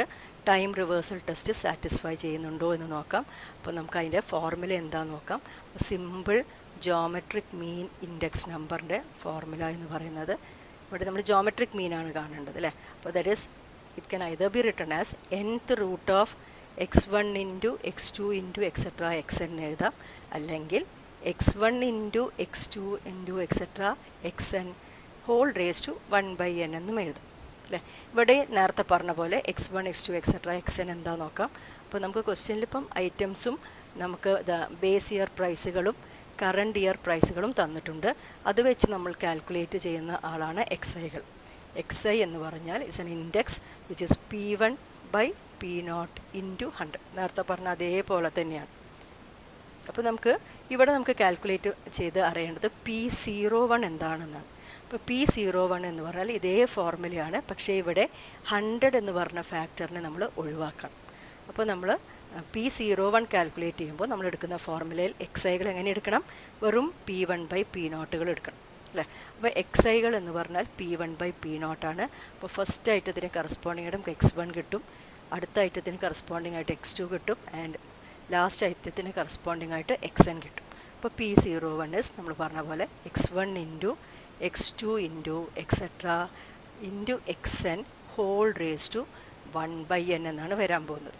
time reversal test satisfy ചെയ്യുന്നുണ്ടോ എന്ന് നോക്കാം. അപ്പോൾ നമുക്ക് അതിൻ്റെ ഫോർമുല എന്താണെന്ന് നോക്കാം. സിമ്പിൾ ജോമെട്രിക് മീൻ ഇൻഡെക്സ് നമ്പറിൻ്റെ ഫോർമുല എന്ന് പറയുന്നത്, ഇവിടെ നമ്മൾ ജോമെട്രിക് മീനാണ് കാണേണ്ടത് അല്ലേ? അപ്പോൾ that is it can either be written as nth root of x1 into x2 into etcetera xn എന്ന് എഴുതാം, അല്ലെങ്കിൽ x1 into x2 into etcetera xn whole raise to 1/n എന്നും എഴുതാം അല്ലേ? ഇവിടെ നേരത്തെ പറഞ്ഞ പോലെ x1 x2 എക്സെട്ര xn എന്താ നോക്കാം. അപ്പോൾ നമുക്ക് ക്വസ്റ്റ്യനിൽ ഇപ്പം ഐറ്റംസും നമുക്ക് ബേസ് ഇയർ പ്രൈസുകളും കറണ്ട് ഇയർ പ്രൈസുകളും തന്നിട്ടുണ്ട്. അത് വെച്ച് നമ്മൾ കാൽക്കുലേറ്റ് ചെയ്യുന്ന ആളാണ് XIകൾ. XI എന്ന് പറഞ്ഞാൽ it's an index which is P1/P0 into 100. നേരത്തെ പറഞ്ഞ അതേപോലെ തന്നെയാണ്. അപ്പോൾ ഇവിടെ നമുക്ക് കാൽക്കുലേറ്റ് ചെയ്ത് അറിയേണ്ടത് P01 എന്താണെന്നാണ്. അപ്പോൾ P01 എന്ന് പറഞ്ഞാൽ ഇതേ ഫോർമുലയാണ്, പക്ഷേ ഇവിടെ 100 എന്ന് പറഞ്ഞ ഫാക്ടറിനെ നമ്മൾ ഒഴിവാക്കണം. അപ്പോൾ നമ്മൾ P01 കാൽക്കുലേറ്റ് ചെയ്യുമ്പോൾ നമ്മൾ എടുക്കുന്ന ഫോർമുലയിൽ XIകൾ എങ്ങനെ എടുക്കണം? വെറും P1/P0 എടുക്കണം അല്ലേ? അപ്പോൾ XIകൾ എന്ന് പറഞ്ഞാൽ P1/P0 ആണ്. അപ്പോൾ ഫസ്റ്റ് ഐറ്റത്തിന് കറസ്പോണ്ടിങ് ആയിട്ട് നമുക്ക് x1 കിട്ടും, അടുത്ത ഐറ്റത്തിന് കറസ്പോണ്ടിങ് ആയിട്ട് x2 കിട്ടും, ആൻഡ് ലാസ്റ്റ് ഐറ്റത്തിന് കറസ്പോണ്ടിങ് ആയിട്ട് xn കിട്ടും. അപ്പോൾ P01 ഇസ് നമ്മൾ പറഞ്ഞ പോലെ x1 into x2 into etcetera into xn whole raise to 1/n എന്നാണ് വരാൻ പോകുന്നത്.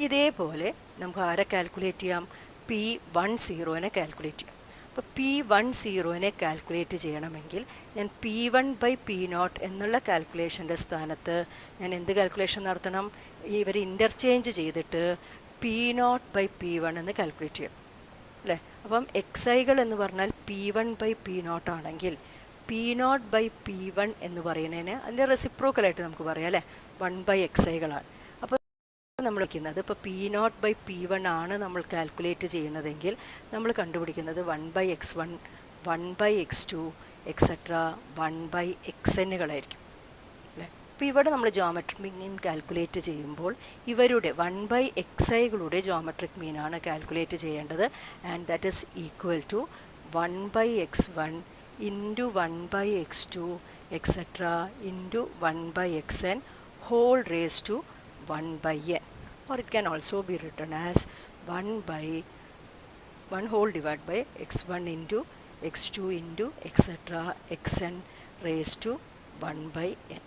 ഇതേപോലെ നമുക്ക് ആരെ കാൽക്കുലേറ്റ് ചെയ്യാം? P10 കാൽക്കുലേറ്റ് ചെയ്യാം. അപ്പോൾ P10 കാൽക്കുലേറ്റ് ചെയ്യണമെങ്കിൽ ഞാൻ P1/P0 എന്നുള്ള കാൽക്കുലേഷൻ്റെ സ്ഥാനത്ത് ഞാൻ എന്ത് കാൽക്കുലേഷൻ നടത്തണം? ഇവർ ഇൻ്റർചേഞ്ച് ചെയ്തിട്ട് P0/P1 എന്ന് കാൽക്കുലേറ്റ് ചെയ്യണം അല്ലേ? അപ്പം XIകൾ എന്ന് പറഞ്ഞാൽ P1/P0 ആണെങ്കിൽ P0/P1 എന്ന് പറയുന്നതിന് അതിൻ്റെ റെസിപ്രോക്കലായിട്ട് നമുക്ക് പറയാം അല്ലേ? 1/XIകളാണ്. അപ്പോൾ നമ്മൾ വയ്ക്കുന്നത് ഇപ്പോൾ P0/P1 ആണ് നമ്മൾ കാൽക്കുലേറ്റ് ചെയ്യുന്നതെങ്കിൽ നമ്മൾ കണ്ടുപിടിക്കുന്നത് 1/x1 1/x2 എക്സെട്ര 1/xnകളായിരിക്കും അല്ലേ? അപ്പോൾ ഇവിടെ നമ്മൾ ജോമെട്രിക് മീൻ കാൽക്കുലേറ്റ് ചെയ്യുമ്പോൾ ഇവരുടെ 1/XIകളുടെ ജോമെട്രിക് മീനാണ് കാൽക്കുലേറ്റ് ചെയ്യേണ്ടത്. And that is equal to 1/x1 into 1/x2 etcetera into 1/xn whole raised to 1/n, or it can also be written as 1 whole divided by x1 into x2 into etc xn raised to 1/n.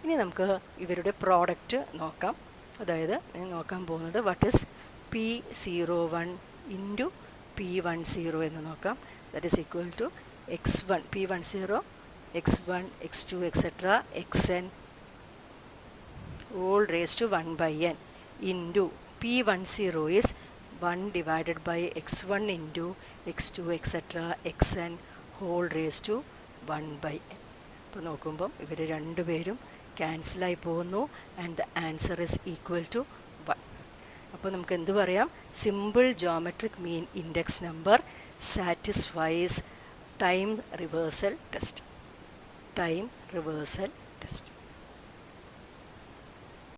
ഇനി നമുക്ക് ഇവരുടെ പ്രോഡക്റ്റ് നോക്കാം. അതായത് നോക്കാൻ പോകുന്നത് what is P01 into P10 എന്ന് നോക്കാം. That is equal to x1 P10 x1 x2 etc xn whole raised to 1 by n into P10 is 1 divided by x1 into x2 etc. xn whole raised to 1 by n. അപ്പോൾ നോക്കുമ്പം ഇവർ രണ്ടുപേരും ക്യാൻസലായി പോകുന്നു and the answer is equal to 1. അപ്പോൾ നമുക്ക് എന്ത് പറയാം? Simple geometric mean index number satisfies time reversal test.